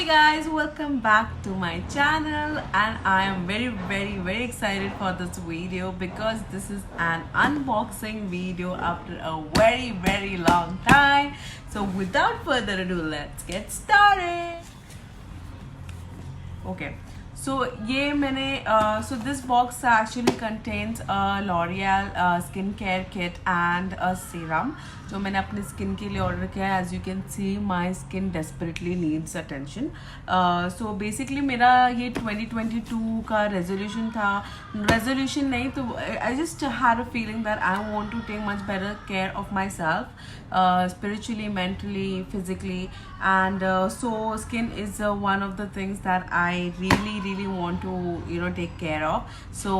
Hey guys, welcome back to my channel and I am very excited for this video because this is an unboxing video after a very long time. So without further ado, let's get started. Okay, so so this box actually contains a L'Oreal skincare kit and a serum जो मैंने अपने skin के लिए order किया है. As you can see my skin desperately needs attention. So basically मेरा ये 2022 का रेजोल्यूशन था. रेजोल्यूशन नहीं तो I just had a feeling that I want to take much better care of my self spiritually, mentally, physically, and so skin is one of the things that I really want to take care of. So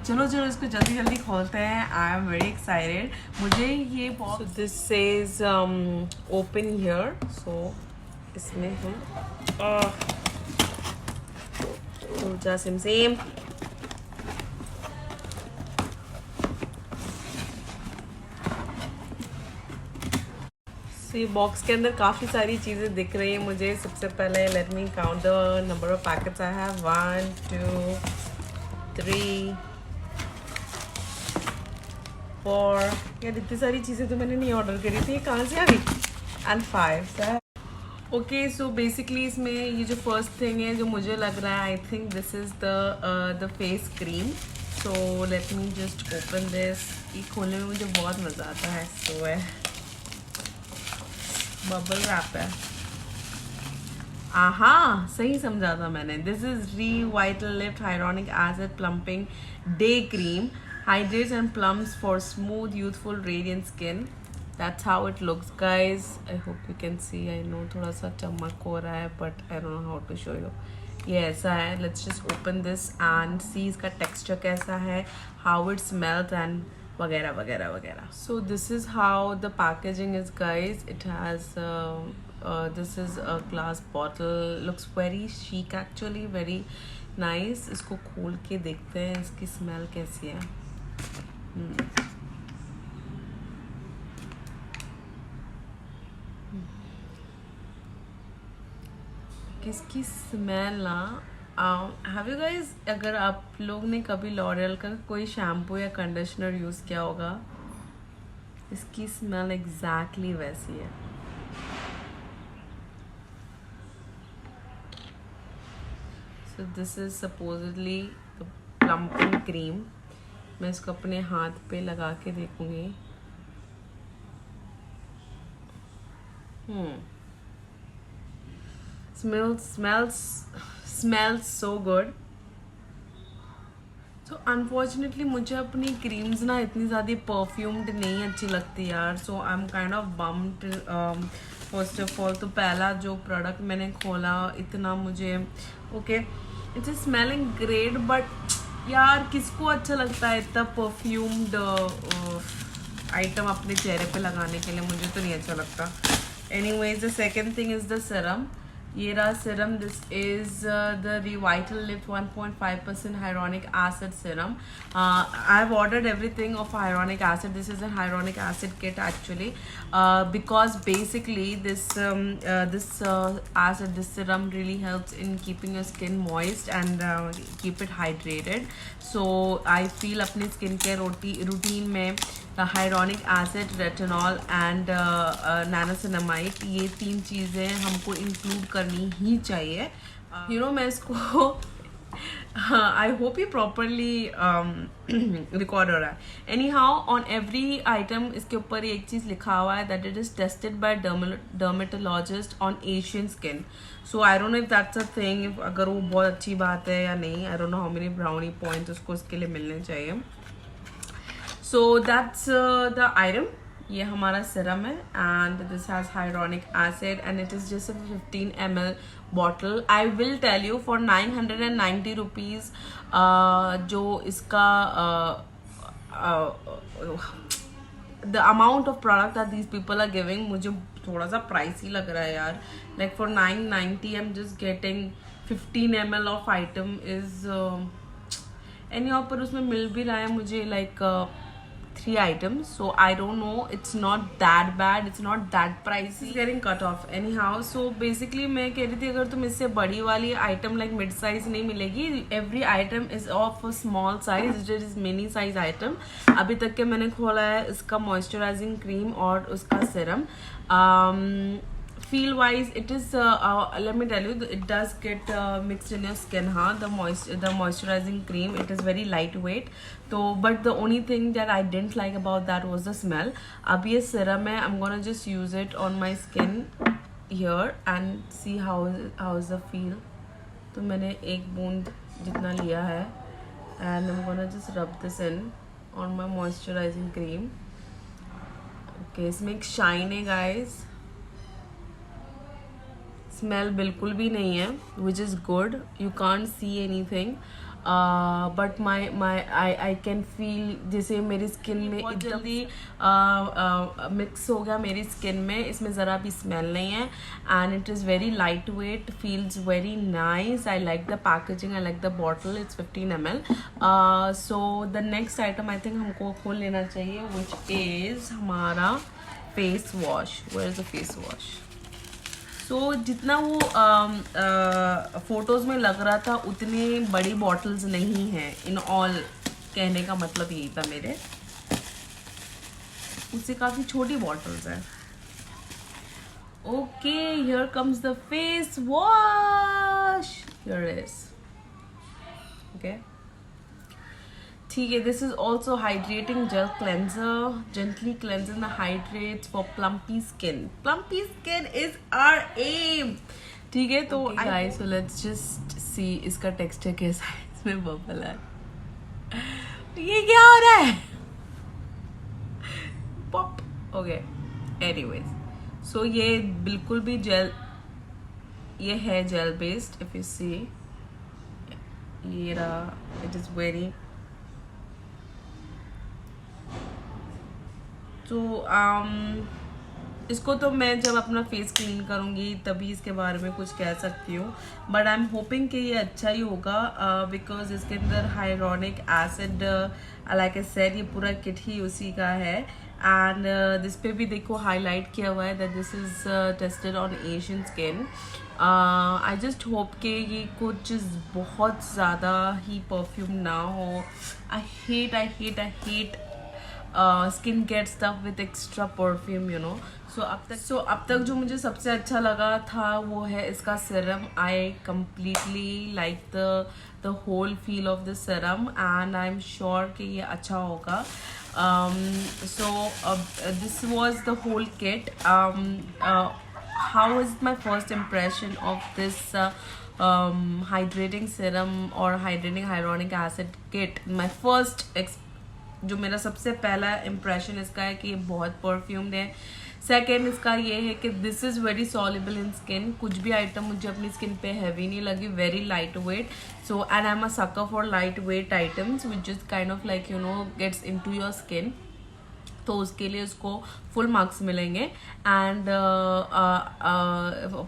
चलो इसको जल्दी खोलते हैं. I am very excited. मुझे ये box, so this says open here. So इसमें है ऊर्जा सिम ये बॉक्स के अंदर काफ़ी सारी चीज़ें दिख रही हैं मुझे. सबसे पहले let me count the number of packets I have. 1 2 3 4. यार इतनी सारी चीज़ें तो मैंने नहीं ऑर्डर करी थी, कहाँ से आ गई. एंड 5. ओके, सो बेसिकली इसमें ये जो फर्स्ट थिंग है जो मुझे लग रहा है, I think this is the face cream. So let me just open this. ये खोलने में मुझे बहुत मज़ा आता है. सो है बबल रैप है. आहा, सही समझा था मैंने. This is Revitalift hyaluronic acid plumping day cream. Hydrates and plumps for smooth youthful radiant skin. That's how it looks guys. I hope you can see. I know थोड़ा सा चमक हो रहा है but I don't know how to show you. ये ऐसा है. Let's just open this and see इसका टेक्सचर कैसा है, हाउ इट स्मेल्स एंड वगैरह. So this is how the packaging is, guys. It has this is a glass bottle. Looks very chic actually, very nice. इसको खोल के देखते हैं इसकी स्मेल कैसी है. किसकी स्मेल ना. हैव यू गाइज, अगर आप लोग ने कभी लॉरियल का कोई शैम्पू या कंडीशनर यूज़ किया होगा, इसकी स्मेल एग्जैक्टली वैसी है. So this is supposedly the plumping cream. मैं इसको अपने हाथ पे लगा के देखूंगी. smells so good. So unfortunately मुझे अपनी क्रीम्स ना इतनी ज़्यादा परफ्यूम्ड नहीं अच्छी लगती यार. So I am kind of bummed. First of all तो पहला जो प्रोडक्ट मैंने खोला इतना मुझे okay, it's smelling great but यार किसको अच्छा लगता है इतना परफ्यूम्ड आइटम अपने चेहरे पे लगाने के लिए. मुझे तो नहीं अच्छा लगता. Anyways the second thing is the serum. ये रहा serum. This is the Revital lift 1.5% hyaluronic acid serum. I have ordered everything of hyaluronic acid. This is a hyaluronic acid kit actually, because basically this acid, this serum really helps in keeping your skin moist and keep it hydrated. So I feel अपने skin care routine में हाइरोनिक acid, retinol and नैनोसिनामाइड, ये 3 चीज़ें हमको include करनी ही चाहिए. मैं इसको I hope ये प्रॉपरली रिकॉर्ड हो रहा है. Any how on every item इसके ऊपर एक चीज़ लिखा हुआ है that it is tested by dermatologist on Asian skin. So I don't know if that's a thing, अगर वो बहुत अच्छी बात है या नहीं. आई don't know how many brownie points उसको इसके लिए मिलने चाहिए. So that's the item. ये हमारा सीरम है and this has hyaluronic acid and it is just a 15 ml bottle. I will tell you for 990 rupees जो इसका the amount of product that these people are giving मुझे थोड़ा सा pricey लग रहा है यार. Like for 990 I'm just getting 15 ml of item is and यहाँ पर उसमें मिल भी रहा है मुझे like 3 items, so I don't know, it's not that bad, it's not that pricey. It's getting cut off anyhow. So basically मैं कह रही थी अगर तुम इससे बड़ी वाली item like mid size नहीं मिलेगी, every item is of a small size, it is mini size item. अभी तक के मैंने खोला है इसका moisturizing cream और उसका serum. Feel wise it is let me tell you, it does get mixed in your skin. The moisturizing cream, it is very lightweight, so but the only thing that I didn't like about that was the smell. अब ये serum है, I'm gonna just use it on my skin here and see how is the feel. तो मैंने एक बूंद जितना लिया है and I'm gonna just rub this in on my moisturizing cream. Okay, इसमें एक shine है guys, स्मेल बिल्कुल भी नहीं है, which is good. You can't see anything, but I can feel जैसे मेरी स्किन में बहुत जल्दी मिक्स हो गया मेरी स्किन में. इसमें ज़रा भी स्मेल नहीं है and it is very light weight, feels very nice. I like the packaging, I like the bottle. It's 15 ml. So the next item I think हमको खोल लेना चाहिए, विच इज़ हमारा face wash. Where is the face wash? So जितना वो photos में लग रहा था उतनी बड़ी बॉटल्स नहीं हैं इन ऑल. कहने का मतलब यही था मेरे, उससे काफ़ी छोटी बॉटल्स हैं. Okay, here comes the face wash. Here is. Okay, ठीक है. This is also hydrating gel cleanser, gently cleansing the hydrates for plumpy skin. Plumpy skin is our aim. ठीक है, तो guys so let's just see इसका texture कैसा है. इसमें bubble है. ये क्या हो रहा है? पॉप. ओके, एनीवेज, सो ये बिल्कुल भी जेल, ये है gel based. If you see, ये रहा. इट इज वेरी, तो इसको तो मैं जब अपना फेस क्लीन करूँगी तभी इसके बारे में कुछ कह सकती हूँ, बट आई एम होपिंग कि ये अच्छा ही होगा बिकॉज इसके अंदर hyaluronic acid, like I said, ये पूरा किट ही उसी का है. एंड दिस पे भी देखो हाईलाइट किया हुआ है that this is tested on Asian skin. I just hope कि ये कुछ बहुत ज़्यादा ही परफ्यूम ना हो. I hate skin care stuff with extra perfume, you know. So अब तक जो मुझे सबसे अच्छा लगा था वो है इसका serum. I completely like the whole feel of the serum and I am sure कि ये अच्छा होगा. So this was the whole kit. How is my first impression of this hydrating serum और hydrating hyaluronic acid kit? My first जो मेरा सबसे पहला impression इसका है कि ये बहुत परफ्यूम्ड है. सेकेंड इसका ये है कि this is very soluble in skin. कुछ भी आइटम मुझे अपनी स्किन पे हैवी नहीं लगी, very light weight. So and I am a sucker for light weight items which is kind of like you know gets into your skin. तो उसके लिए उसको फुल मार्क्स मिलेंगे. And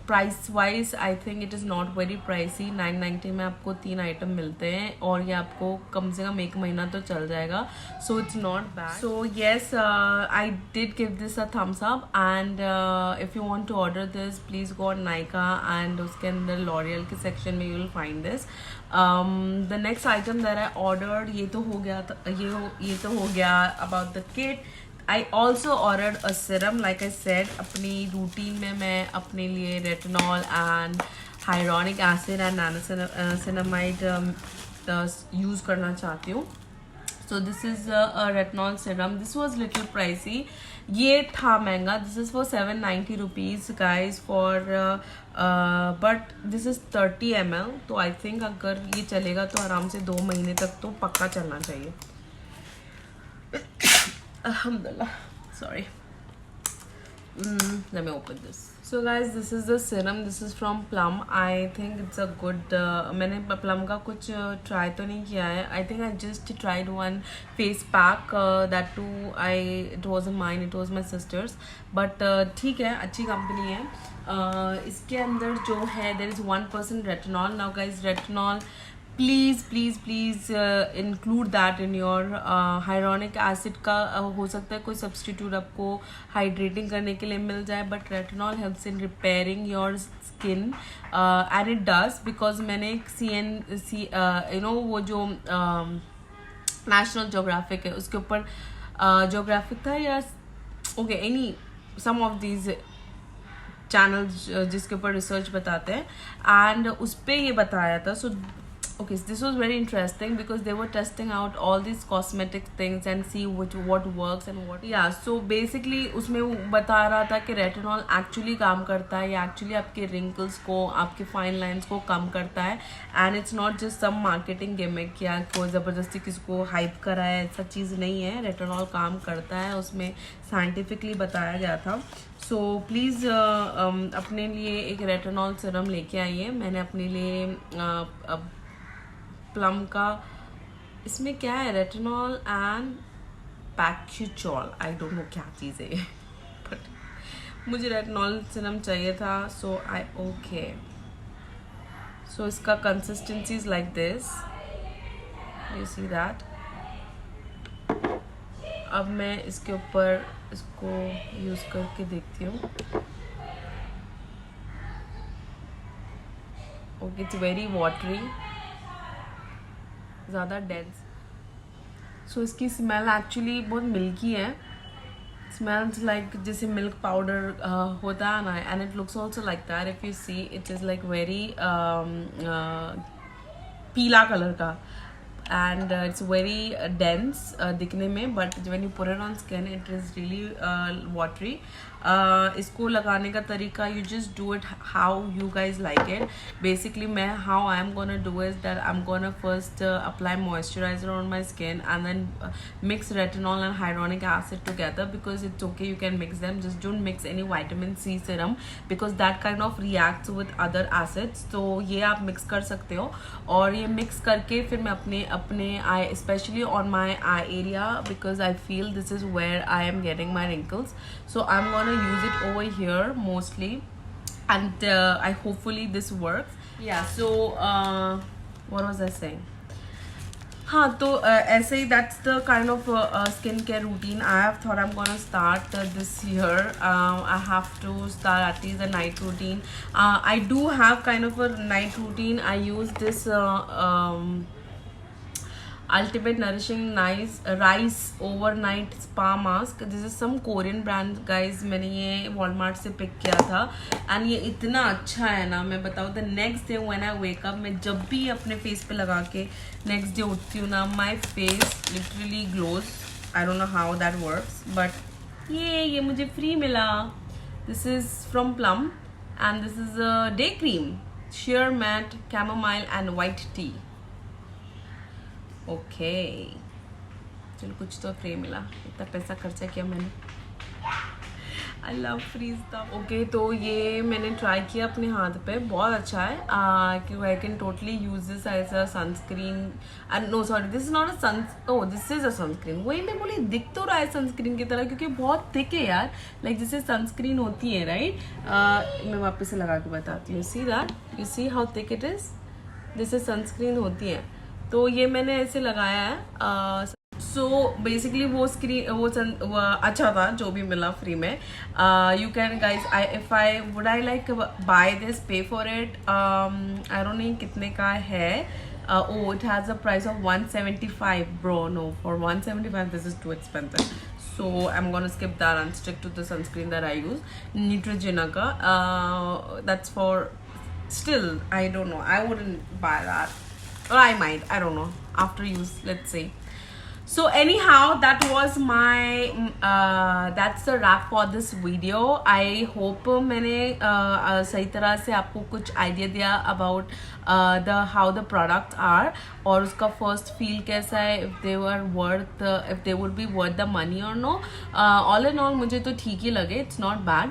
price wise I think it is not very pricey. 990 में आपको 3 item मिलते हैं और ये आपको कम से कम 1 महीना तो चल जाएगा. So it's not bad. So yes, I did give this a thumbs up. And if you want to order this please go on Nykaa and उसके अंदर लॉरियल के सेक्शन में you will find this. The next item that I ordered, ये तो हो गया था, ये तो हो गया about the kit. I also ordered a serum, like I said. अपनी रूटीन में मैं अपने लिए retinol and hyaluronic acid and niacinamide use करना चाहती हूँ. So this is a retinol serum. This was little pricey. ये था महंगा. This is for 790 rupees guys for, but this is 30 ml. तो आई थिंक अगर ये चलेगा तो आराम से 2 महीने तक तो पक्का चलना चाहिए. Alhamdulillah. Sorry. Let me open this. So guys, this is the serum. This is from Plum. I think it's a good. मैंने Plum का कुछ try तो नहीं किया है. I think I just tried one face pack. That too, it wasn't mine. It was my sister's. But ठीक है, अच्छी कंपनी है. इसके अंदर जो है there is 1% retinol. Now guys, retinol please please please include that in your hyaluronic acid का हो सकता है कोई सब्सटीट्यूट आपको हाइड्रेटिंग करने के लिए मिल जाए, but retinol helps in repairing your skin and it does, because मैंने वो जो नेशनल जोग्राफिक है उसके ऊपर जोग्राफिक था या okay any some of these channels जिसके ऊपर रिसर्च बताते हैं, एंड उस पर ये बताया था. सो okay, so this was very interesting because they were testing out all these cosmetic things and see what works and what, yeah. So basically उसमें वो बता रहा था कि रेटिनॉल एक्चुअली काम करता है, या एक्चुअली आपके रिंकल्स को, आपके फाइन लाइंस को कम करता है, and it's not just some marketing gimmick या कोई ज़बरदस्ती किसी को हाइप करा है, ऐसा चीज़ नहीं है. रेटिनॉल काम करता है, उसमें साइंटिफिकली बताया गया था. सो प्लीज़ अपने लिए एक रेटिनॉल सीरम लेके आइए. मैंने अपने लिए प्लम का, इसमें क्या है, retinol and bakuchiol, I don't know क्या चीज़ है ये, बट मुझे रेटिनॉल सीरम चाहिए था. सो आई ओके, सो इसका consistency is like this, you see that. अब मैं इसके ऊपर इसको यूज़ करके देखती हूँ. ओके, इट्स वेरी वाटरी, ज़्यादा डेंस. सो इसकी स्मेल एक्चुअली बहुत मिल्की है. स्मेल्स लाइक जैसे मिल्क पाउडर होता है ना, and it looks also like that. If you see it is like very पीला कलर का, and it's very dense दिखने में, but when you put it on skin it is really watery. इसको लगाने का तरीका, you just do it how you guys like it. Basically मैं how I'm gonna do is that I'm gonna first apply moisturizer on my skin and then mix retinol and hyaluronic acid together, because it's okay, you can mix them, just don't mix any vitamin C serum because that kind of reacts with other acids. तो ये आप mix कर सकते हो, और ये mix करके फिर मैं अपने eye, especially on my eye area, because I feel this is where I am getting my wrinkles, so I'm gonna use it over here mostly, and I hopefully this works. Yeah, so what was I saying? हाँ, तो ऐसे ही that's the kind of skin care routine I have thought I'm gonna start this year. I have to start at least a night routine. I do have kind of a night routine. I use this Ultimate Nourishing Nice Rice Overnight Spa Mask. This is some Korean brand guys. मैंने ये Walmart से pick किया था, and ये इतना अच्छा है ना, मैं बताऊँ. The next day when I wake up, मैं जब भी अपने फेस पे लगा के next day उठती हूँ ना, my face literally glows. I don't know how that works, but ये मुझे फ्री मिला. This is from Plum, and this is a day cream, sheer matte chamomile and white tea. Okay, चलो कुछ तो free मिला, इतना पैसा खर्चा किया मैंने. I love free stuff. Okay, तो ये मैंने ट्राई किया अपने हाथ पे, बहुत अच्छा है. कि I can totally use this as a sunscreen. No sorry, this is not a this is a sunscreen. वही मैं बोली, दिख तो रहा है सनस्क्रीन की तरह, क्योंकि बहुत थिक है यार, लाइक जैसे सनस्क्रीन होती है, राइट. मैं वापस से लगा के बताती हूँ. See that, you see how thick it is, जैसे सनस्क्रीन होती है. तो ये मैंने ऐसे लगाया है. सो बेसिकली वो अच्छा था जो भी मिला फ्री में. You can guys, if I would I like buy this, pay for it. I don't know कितने का है. Oh, it has a price of 175. Bro, no, for 175 this is too expensive. So I'm gonna skip that and stick to the sunscreen that I use, Neutrogena ka. That's for, still I don't know, I wouldn't buy that, or I might, I don't know, after use, let's see. So anyhow, that was my that's the wrap for this video. I hope मैंने सही तरह से आपको कुछ idea दिया about how the products are, और उसका first feel कैसा है, if they would be worth the money or no. All in all मुझे तो ठीक ही लगे, it's not bad.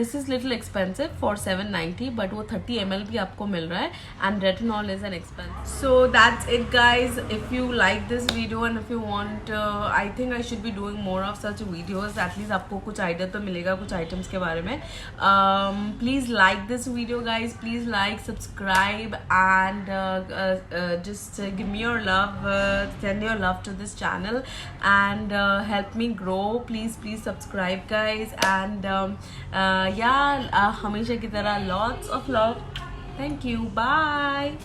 This is little expensive for 790, but वो 30 ml भी आपको मिल रहा है, and retinol is an expense. So that's it guys. If you like this video and if you want, I think I should be doing more of such videos. At least आपको कुछ idea तो मिलेगा कुछ items के बारे में. Please like this video, guys. Please like, subscribe, and just give me your love. Send your love to this channel and help me grow. Please subscribe, guys. And yeah, हमेशा की तरह lots of love. Thank you. Bye.